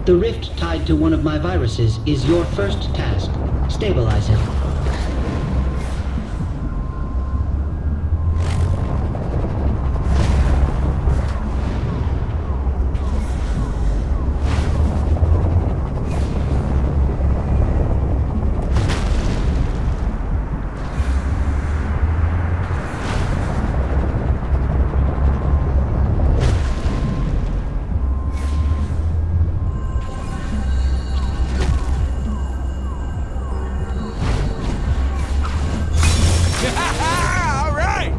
The rift tied to one of my viruses is your first task. Stabilize it. All right!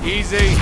Easy.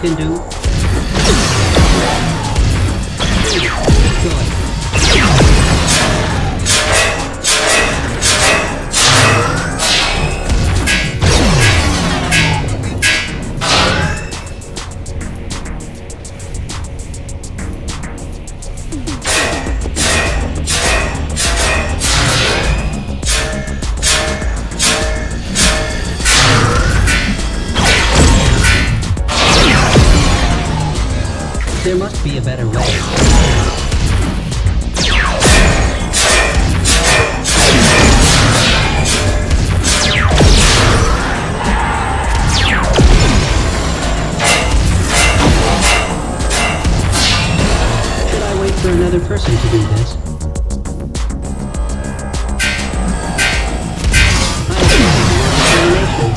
can do? Good. There must be a better way. Should I wait for another person to do this? I have determination.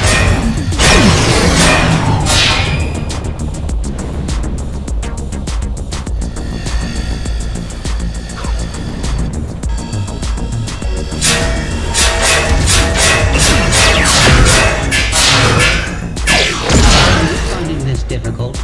Finding this difficult.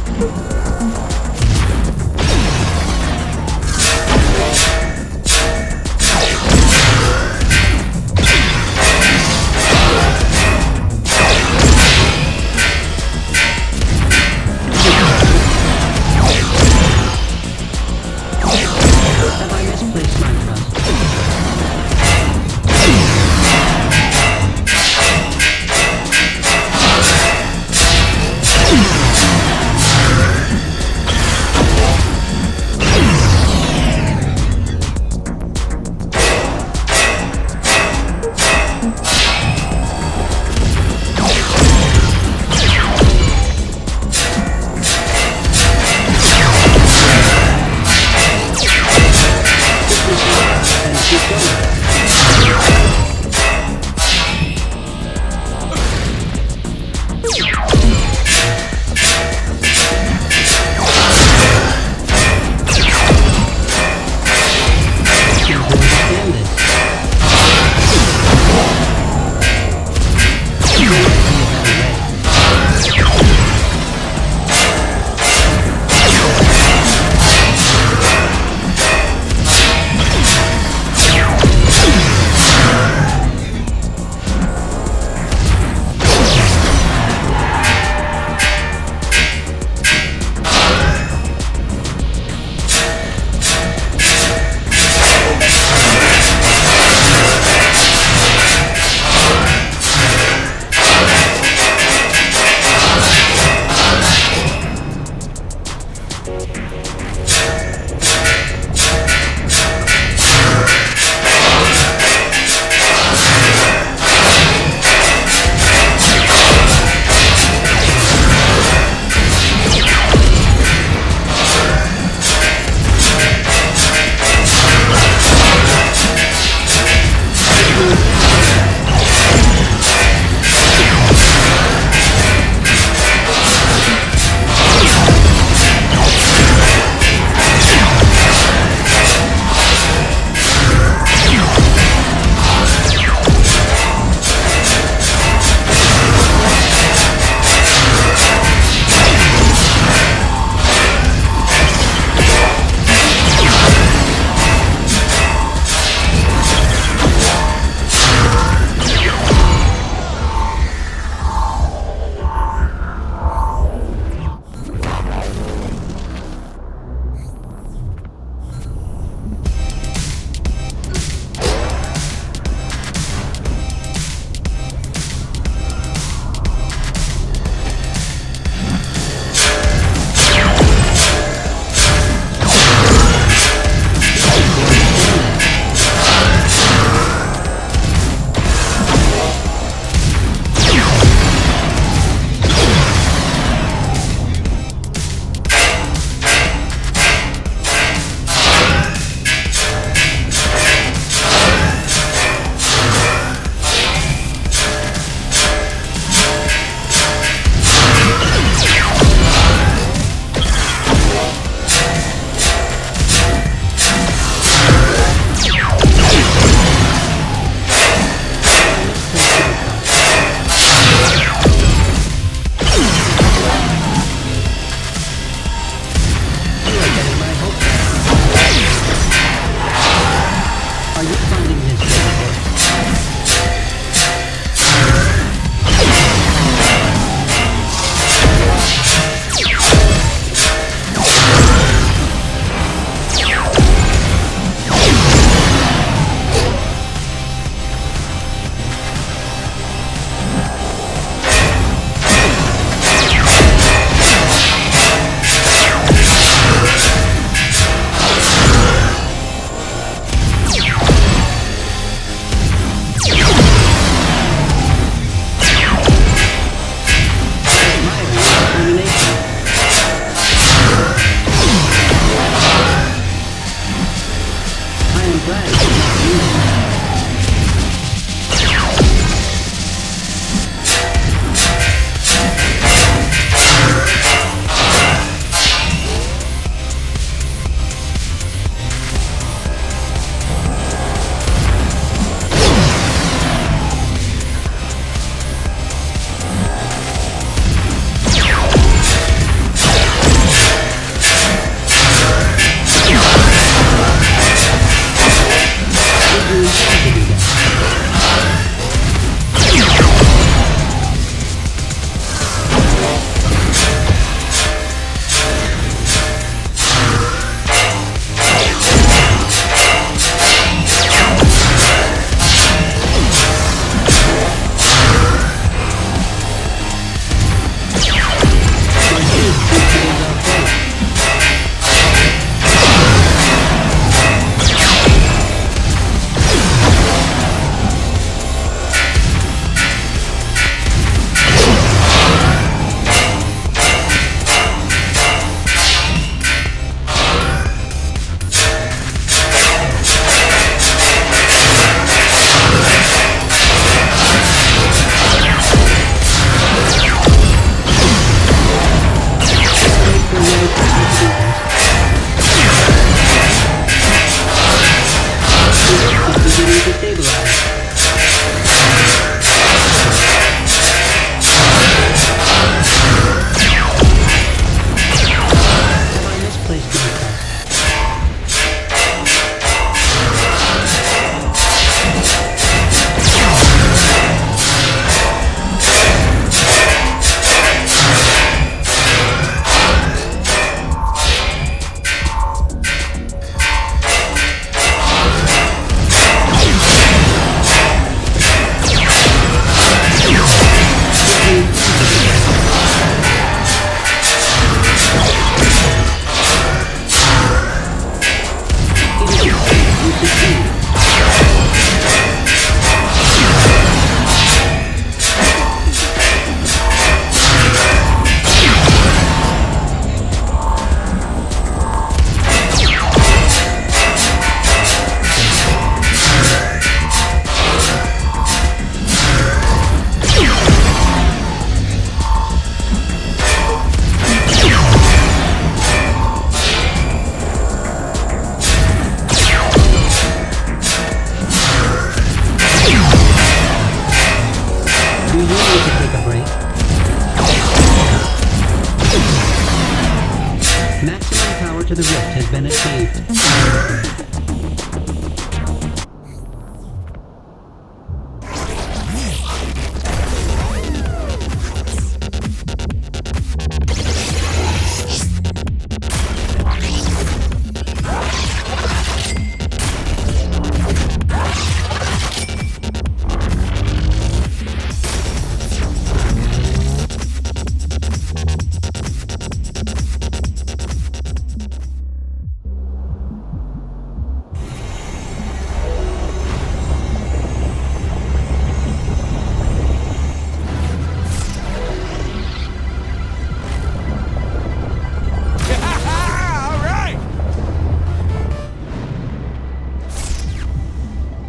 power to the rift has been achieved.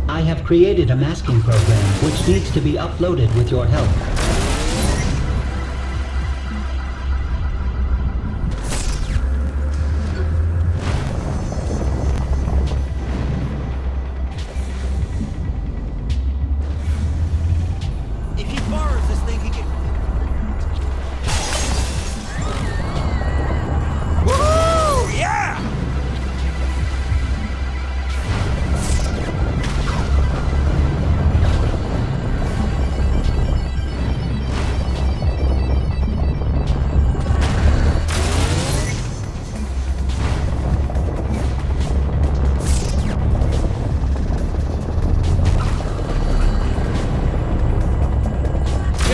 I have created a masking program which needs to be uploaded with your help. If he borrows this thing, he can... Woohoo! Yeah!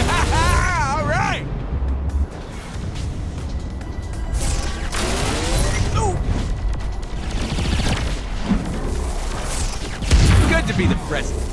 All right! Ooh. Good to be the president.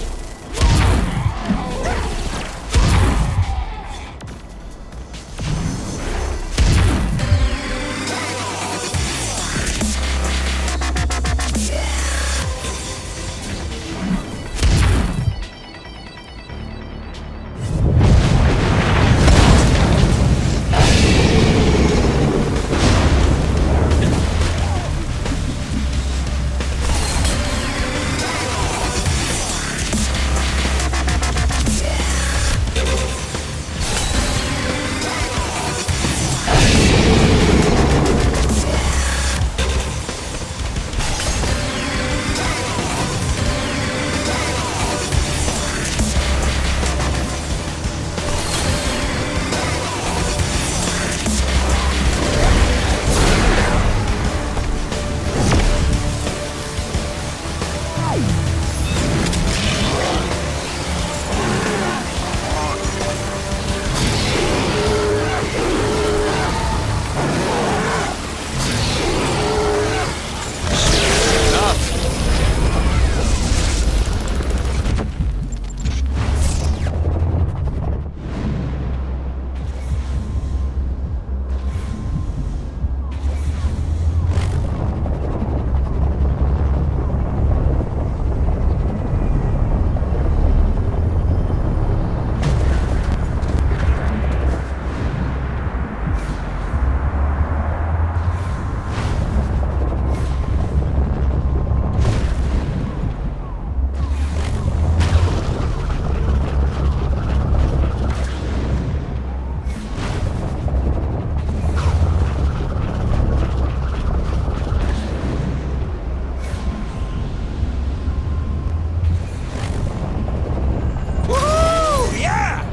Woohoo! Yeah!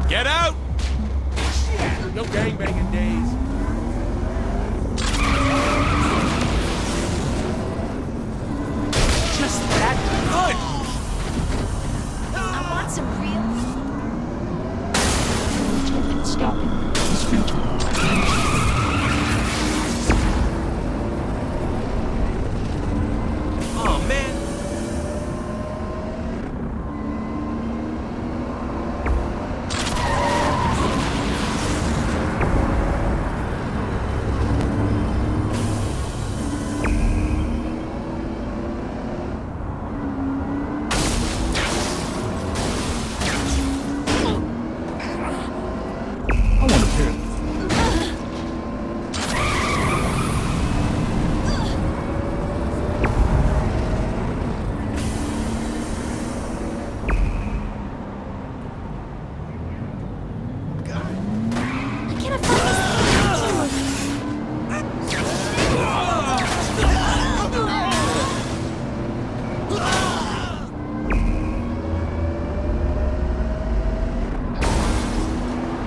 Get out! Shit, no gangbanging days. Just that good! I want some real. Oh, man.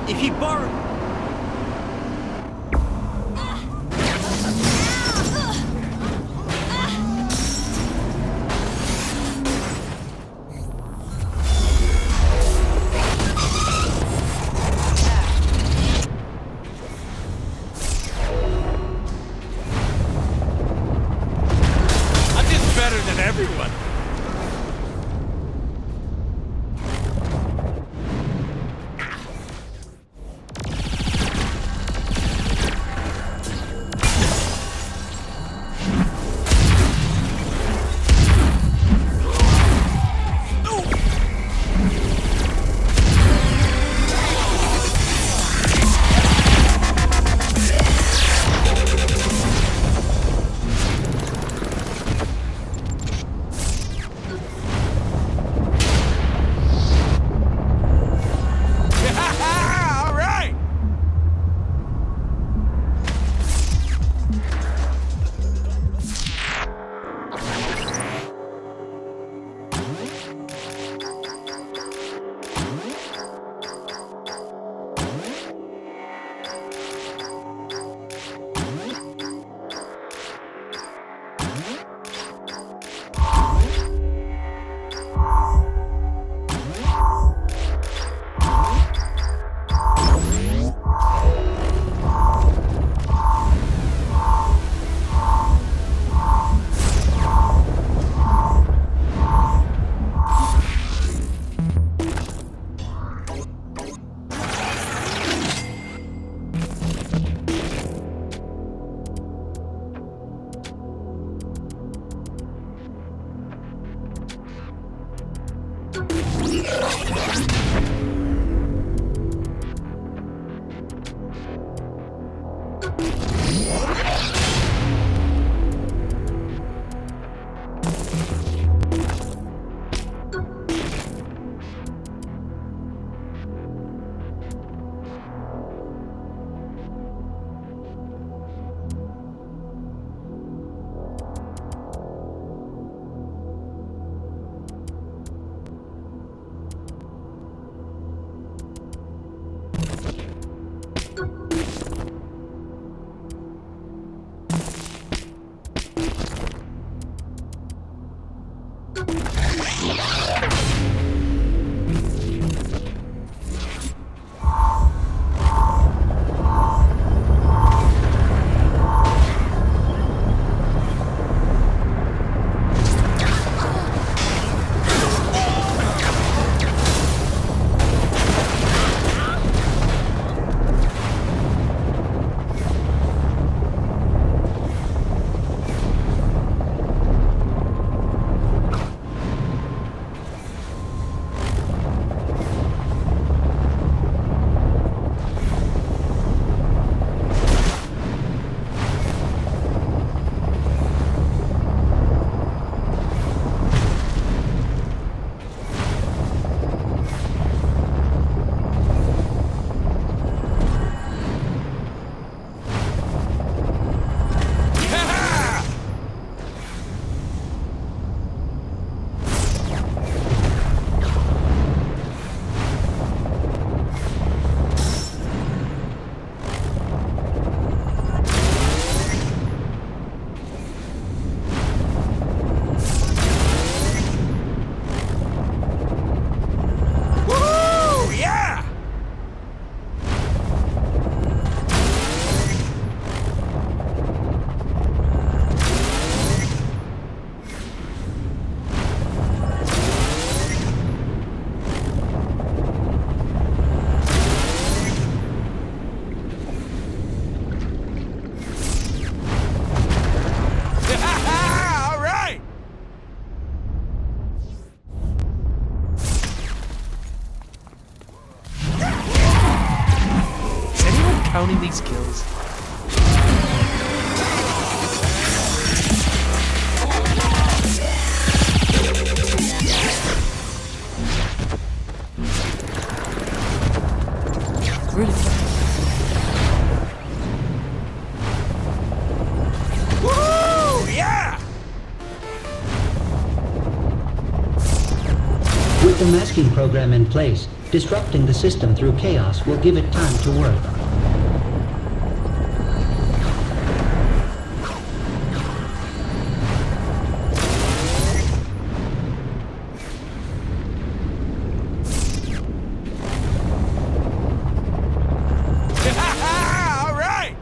If he borrows... I'm just better than everyone. All right. counting these kills. Really? Woo! Yeah! With the masking program in place, Disrupting the system through chaos will give it time to work. All right!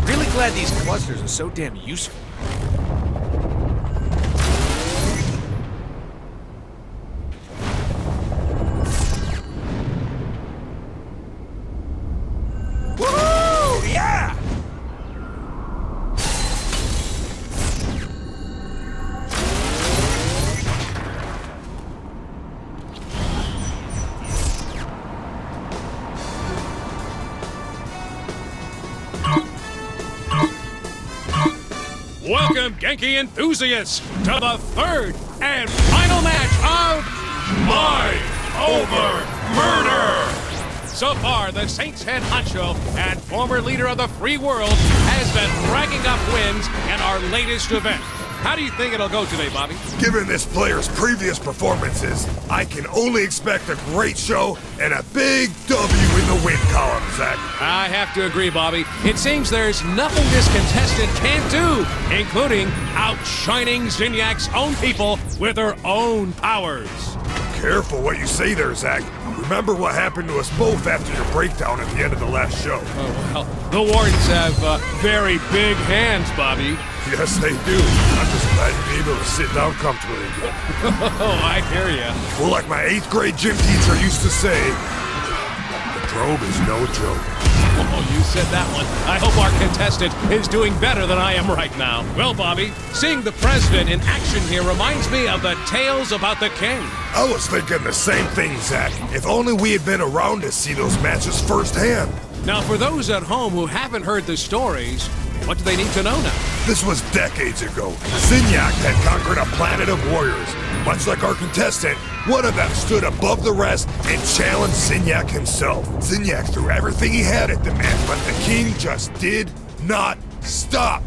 Really glad these clusters are so damn useful. Woohoo! Yeah! Welcome, Genki enthusiasts, to the third and final match of Mind Over Murder! So far, the Saints head honcho and former leader of the free world has been racking up wins in our latest event. How do you think it'll go today, Bobby? Given this player's previous performances, I can only expect a great show and a big W in the win column, Zach. I have to agree, Bobby. It seems there's nothing this contestant can't do, including outshining Zinyak's own people with her own powers. Careful what you say there, Zach. Remember what happened to us both after your breakdown at the end of the last show. Oh, well, the Wardens have very big hands, Bobby. Yes, they do. I'm just glad you're able to sit down comfortably again. Oh, I hear ya. Well, like my 8th grade gym teacher used to say, the probe is no joke. Oh, you said that one. I hope our contestant is doing better than I am right now. Well, Bobby, seeing the president in action here reminds me of the tales about the king. I was thinking the same thing, Zach. If only we had been around to see those matches firsthand. Now, for those at home who haven't heard the stories, what do they need to know now? This was decades ago. Zinyak had conquered a planet of warriors. Much like our contestant, one of them stood above the rest and challenged Zinyak himself. Zinyak threw everything he had at the man, but the king just did not stop.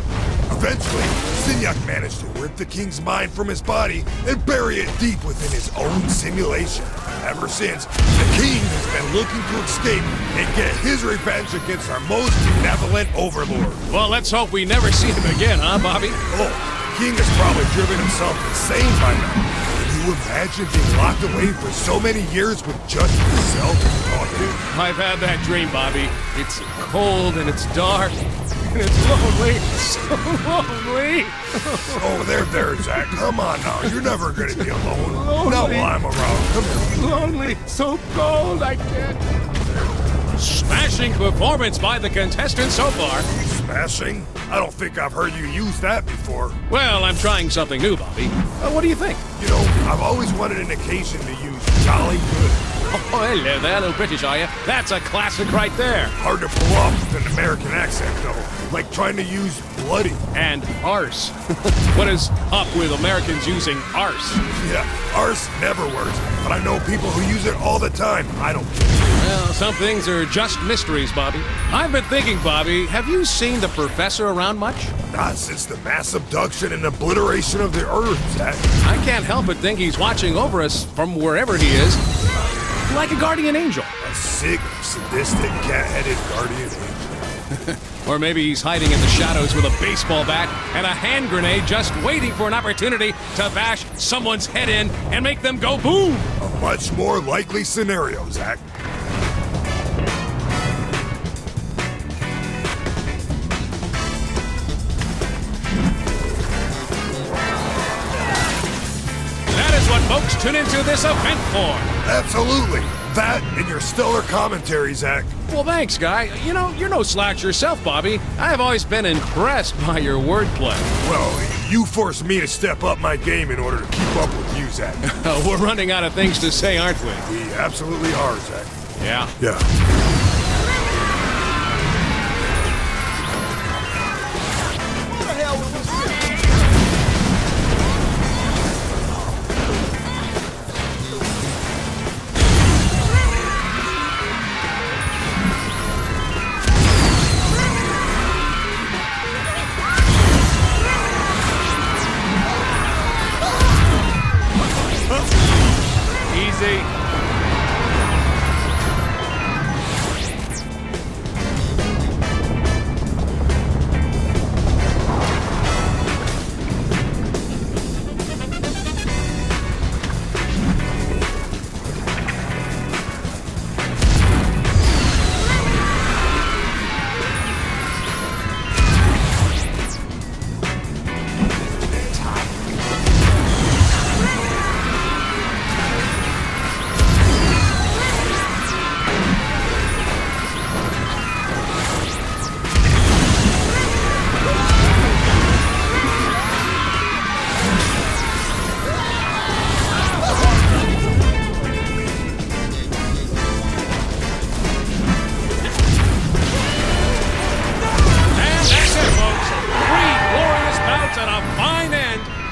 Eventually, Zinyak managed to rip the king's mind from his body and bury it deep within his own simulation. Ever since, the king has been looking to escape and get his revenge against our most benevolent overlord. Well, let's hope we never see him again, huh, Bobby? Oh, the king has probably driven himself insane by now. Can you imagine being locked away for so many years with just yourself to talk to? I've had that dream, Bobby. It's cold and it's dark and it's lonely. So lonely. Oh, there, Zach. Come on now. You're never gonna be alone. Not while I'm around. Come here. Lonely. So cold. I can't. Smashing performance by the contestant so far. Smashing? I don't think I've heard you use that before. Well, I'm trying something new, Bobby. What do you think? You know, I've always wanted an occasion to use jolly good. Oh, hello there, little British, are you? That's a classic right there. Hard to pull off with an American accent, though. Like trying to use bloody. And arse. What is up with Americans using arse? Yeah, arse never works, but I know people who use it all the time. I don't get it. Well, some things are just mysteries, Bobby. I've been thinking, Bobby, have you seen the professor around much? Not since the mass abduction and obliteration of the Earth, Zach. I can't help but think he's watching over us from wherever he is. Like a guardian angel. A sick, sadistic, cat-headed guardian angel. Or maybe he's hiding in the shadows with a baseball bat and a hand grenade just waiting for an opportunity to bash someone's head in and make them go boom. A much more likely scenario, Zach. That is what folks tune into this event for. Absolutely. That and your stellar commentary, Zach. Well, thanks, guy. You know, you're no slouch yourself, Bobby. I've always been impressed by your wordplay. Well, you forced me to step up my game in order to keep up with you, Zach. We're running out of things to say, aren't we? We absolutely are, Zach. Yeah. Yeah.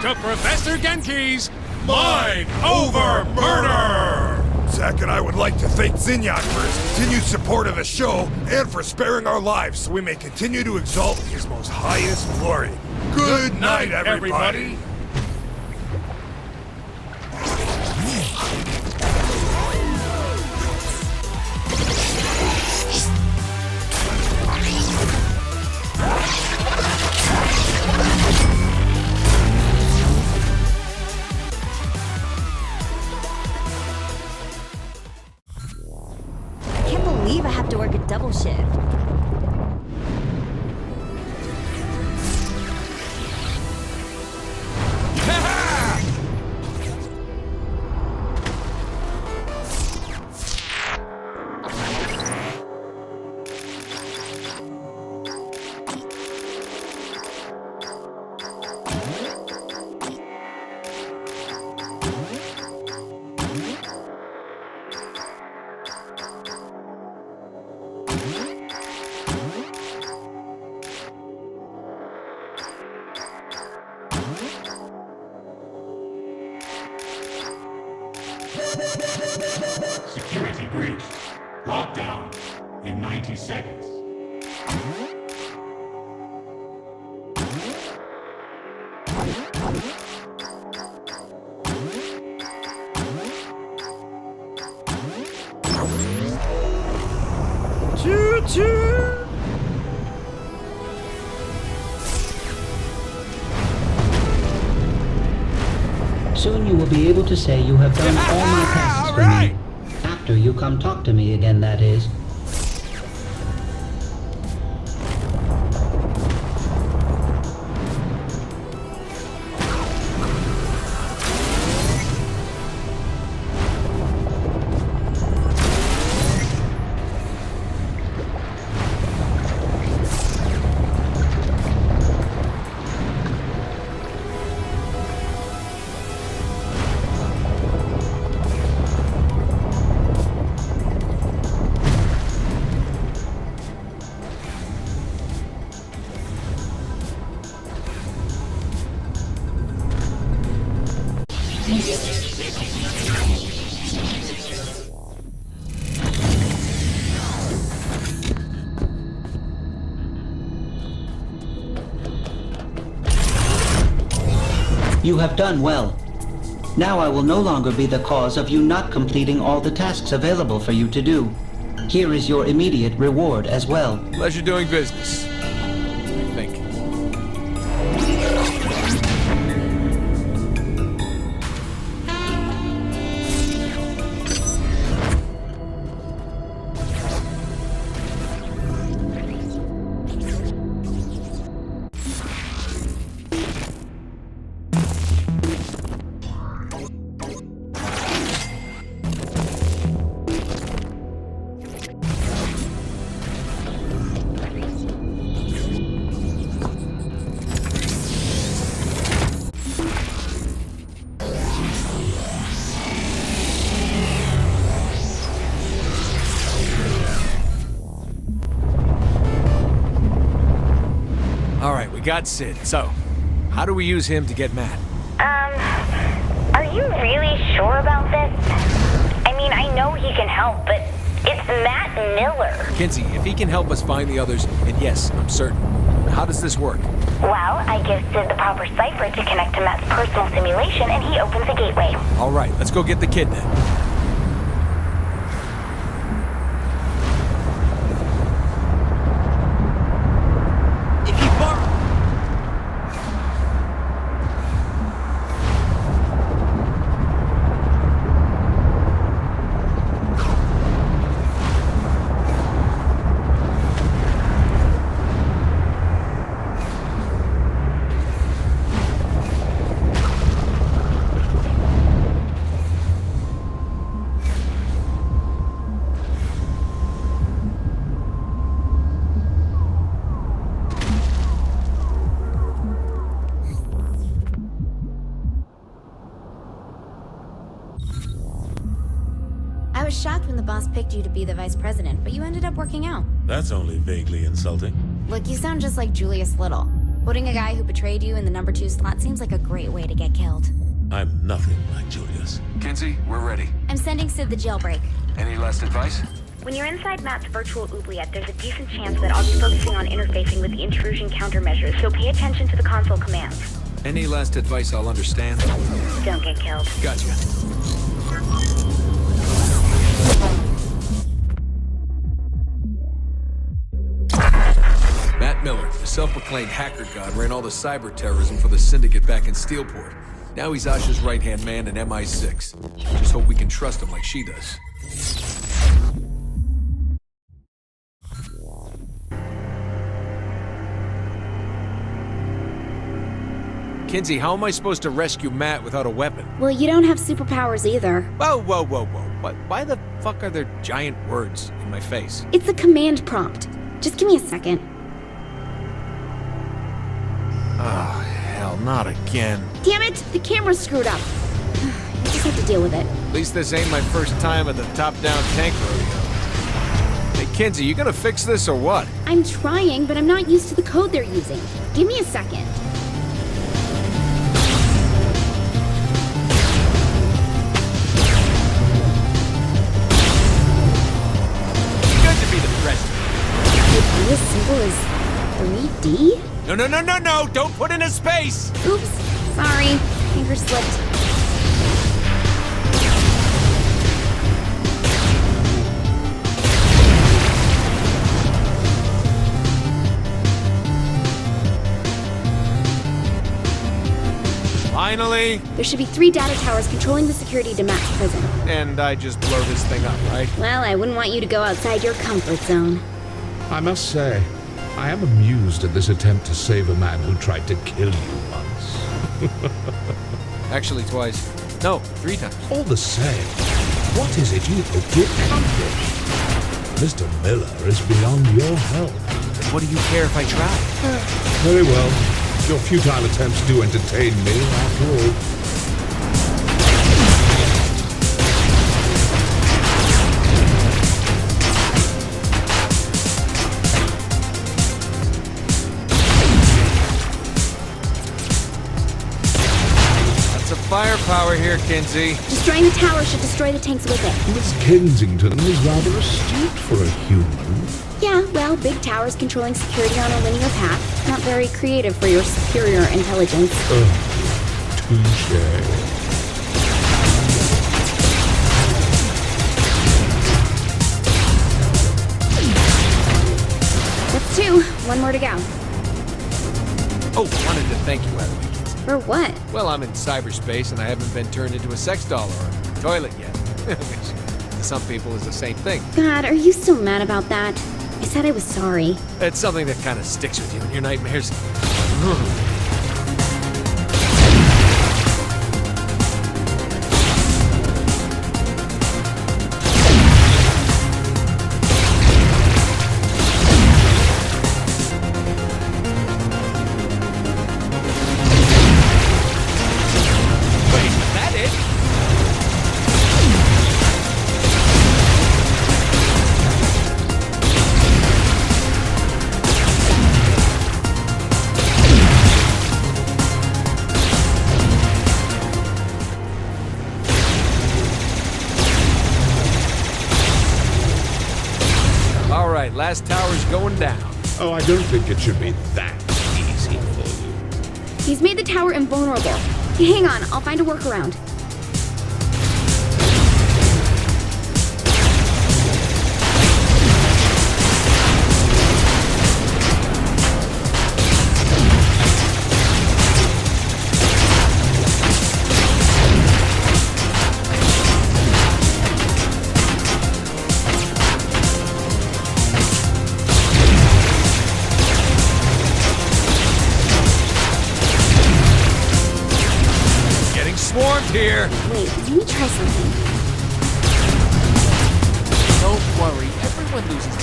to Professor Genki's Mind Over Murder! Zack and I would like to thank Zinyak for his continued support of the show and for sparing our lives so we may continue to exalt his most highest glory. Good night, everybody. I can't believe I have to work a double shift. Security breach. Lockdown in 90 seconds. Soon you will be able to say you have done all my tasks for right. me. After you come talk to me again, that is. You have done well. Now I will no longer be the cause of you not completing all the tasks available for you to do. Here is your immediate reward as well. Pleasure doing business. I think. Alright, we got Sid. So, how do we use him to get Matt? Are you really sure about this? I mean, I know he can help, but it's Matt Miller. Kinsey, if he can help us find the others, and yes, I'm certain. How does this work? Well, I give Sid the proper cipher to connect to Matt's personal simulation, and he opens the gateway. Alright, let's go get the kid then. I was shocked when the boss picked you to be the vice president, but you ended up working out. That's only vaguely insulting. Look, you sound just like Julius Little. Putting a guy who betrayed you in the number 2 slot seems like a great way to get killed. I'm nothing like Julius. Kinsey, we're ready. I'm sending Sid the jailbreak. Any last advice? When you're inside Matt's virtual oubliette, there's a decent chance that I'll be focusing on interfacing with the intrusion countermeasures, so pay attention to the console commands. Any last advice I'll understand? Don't get killed. Gotcha. Matt Miller, the self-proclaimed hacker god, ran all the cyber terrorism for the Syndicate back in Steelport. Now he's Asha's right-hand man in MI6. Just hope we can trust him like she does. Kinsey, how am I supposed to rescue Matt without a weapon? Well, you don't have superpowers either. Whoa, whoa, whoa, whoa. Why the fuck are there giant words in my face? It's a command prompt. Just give me a second. Oh, hell, not again. Damn it! The camera's screwed up. I just have to deal with it. At least this ain't my first time at the top-down tank rodeo. Hey, Kinsey, you gonna fix this or what? I'm trying, but I'm not used to the code they're using. Give me a second. Good to be the president. Could it be as simple as 3D? No, don't put in a space! Oops, sorry. Finger slipped. Finally! There should be 3 data towers controlling the security to Matt's prison. And I just blow this thing up, right? Well, I wouldn't want you to go outside your comfort zone. I must say, I am amused at this attempt to save a man who tried to kill you once. Actually, twice. No, 3 times. All the same, what is it you hope to accomplish? Mr. Miller is beyond your help. What do you care if I try? Very well. Your futile attempts do entertain me, after all. Lots of firepower here, Kinsey. Destroying the tower should destroy the tanks with it. Miss Kensington is rather astute for a human. Yeah, well, big towers controlling security on a linear path. Not very creative for your superior intelligence. Touche. That's 2. 1 more to go. Oh, wanted to thank you, Abby. For what? Well, I'm in cyberspace and I haven't been turned into a sex doll or a toilet yet. Which, to some people, is the same thing. God, are you so mad about that? I said I was sorry. It's something that kind of sticks with you in your nightmares. Wait, is that it? All right, last tower's going down. Oh, I don't think it should be that easy for you. He's made the tower invulnerable. Hey, hang on, I'll find a workaround. Swarmed here. Wait, let me try something. Don't worry, everyone loses.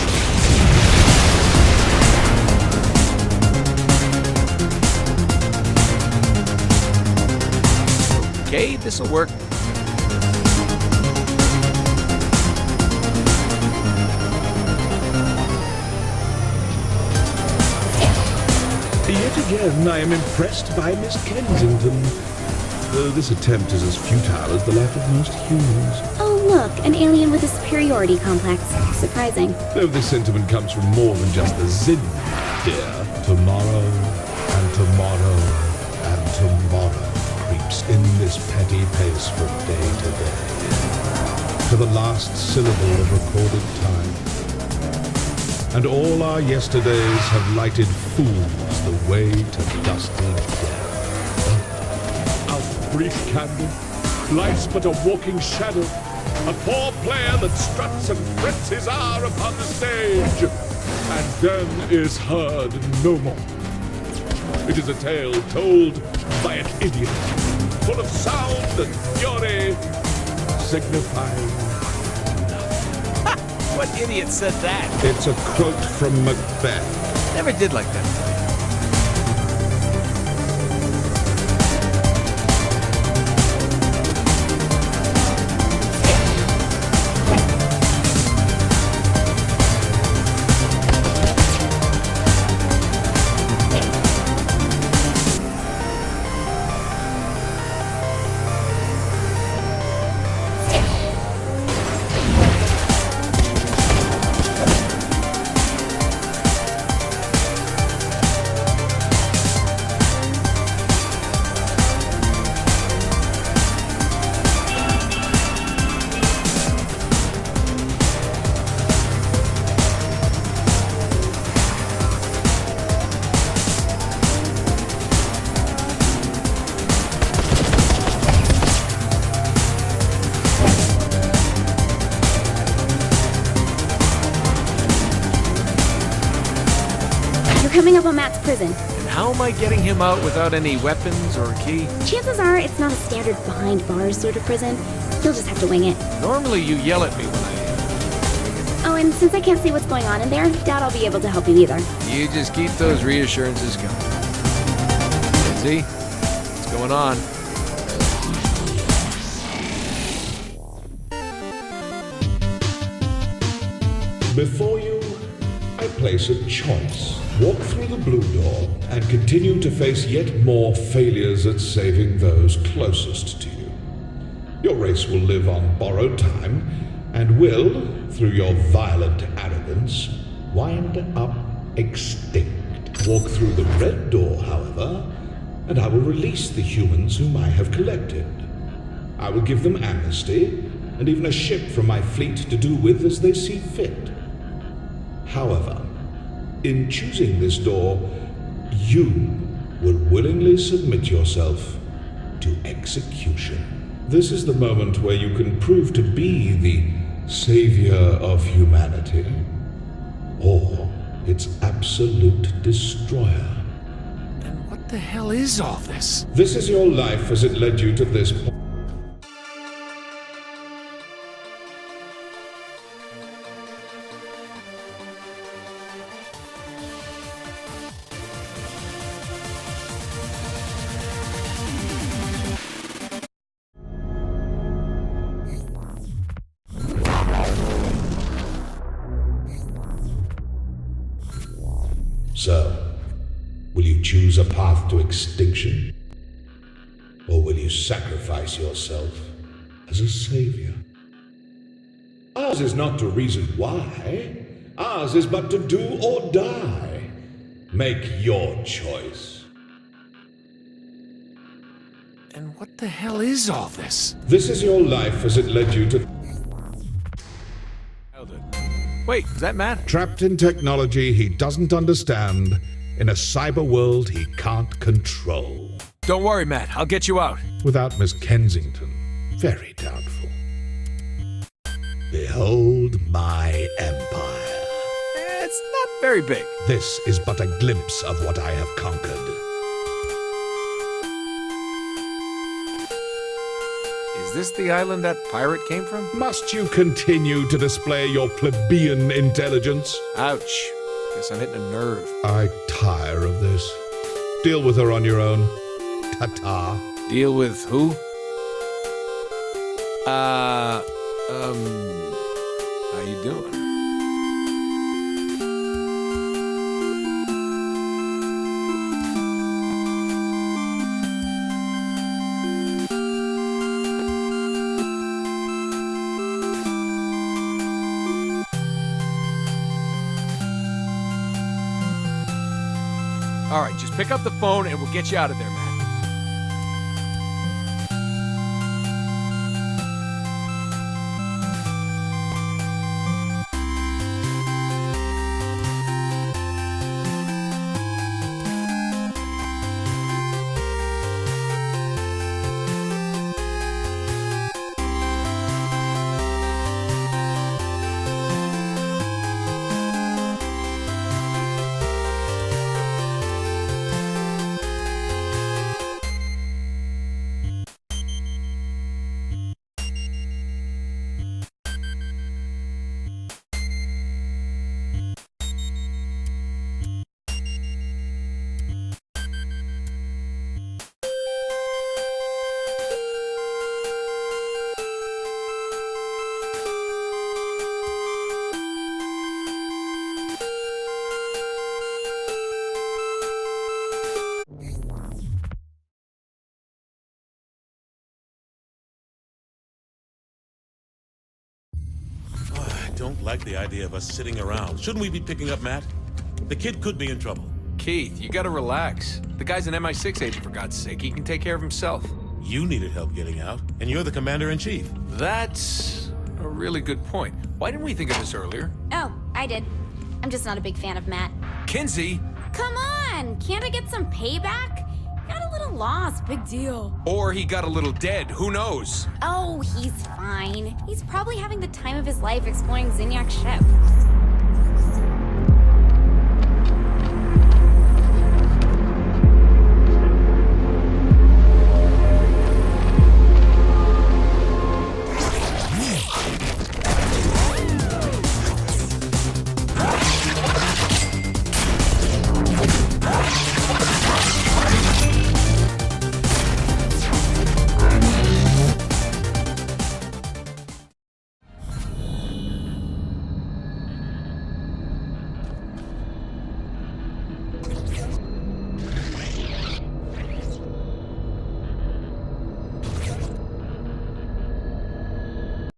Okay, this'll work. Yet again, I am impressed by Miss Kensington. Though this attempt is as futile as the life of most humans. Oh, look, an alien with a superiority complex. Surprising. Though this sentiment comes from more than just the Zin, dear. Tomorrow, and tomorrow, and tomorrow creeps in this petty pace from day to day, to the last syllable of recorded time. And all our yesterdays have lighted fools the way to dusty death. Our brief candle, life's but a walking shadow, a poor player that struts and frets his hour upon the stage, and then is heard no more. It is a tale told by an idiot, full of sound and fury, signifying nothing. What idiot said that? It's a quote from Macbeth. Never did like that. Coming up on Matt's prison. And how am I getting him out without any weapons or a key? Chances are it's not a standard behind bars sort of prison. You'll just have to wing it. Normally you yell at me when Oh, and since I can't see what's going on in there, doubt I'll be able to help you either. You just keep those reassurances coming. See? What's going on? Before you, I place a choice. Walk through the blue door and continue to face yet more failures at saving those closest to you. Your race will live on borrowed time and will, through your violent arrogance, wind up extinct. Walk through the red door, however, and I will release the humans whom I have collected. I will give them amnesty and even a ship from my fleet to do with as they see fit. However, in choosing this door, you will willingly submit yourself to execution. This is the moment where you can prove to be the savior of humanity, or its absolute destroyer. And what the hell is all this? This is your life as it led you to this point. So, will you choose a path to extinction? Or will you sacrifice yourself as a savior? Ours is not to reason why. Ours is but to do or die. Make your choice. And what the hell is all this? This is your life as it led you to... Wait, is that Matt? Trapped in technology he doesn't understand, in a cyber world he can't control. Don't worry, Matt. I'll get you out. Without Miss Kensington, very doubtful. Behold my empire. It's not very big. This is but a glimpse of what I have conquered. Is this the island that pirate came from? Must you continue to display your plebeian intelligence? Ouch. Guess I'm hitting a nerve. I tire of this. Deal with her on your own. Ta-ta. Deal with who? How you doing? right, just pick up the phone and we'll get you out of there, man. Don't like the idea of us sitting around. Shouldn't we be picking up Matt? The kid could be in trouble. Keith, you gotta relax. The guy's an MI6 agent, for God's sake. He can take care of himself. You needed help getting out, and you're the commander-in-chief. That's a really good point. Why didn't we think of this earlier? Oh, I did. I'm just not a big fan of Matt. Kinsey! Come on! Can't I get some payback? Got a little lost, big deal. Or he got a little dead, who knows? Oh, he's fine. He's probably having the time of his life exploring Zinyak's ship.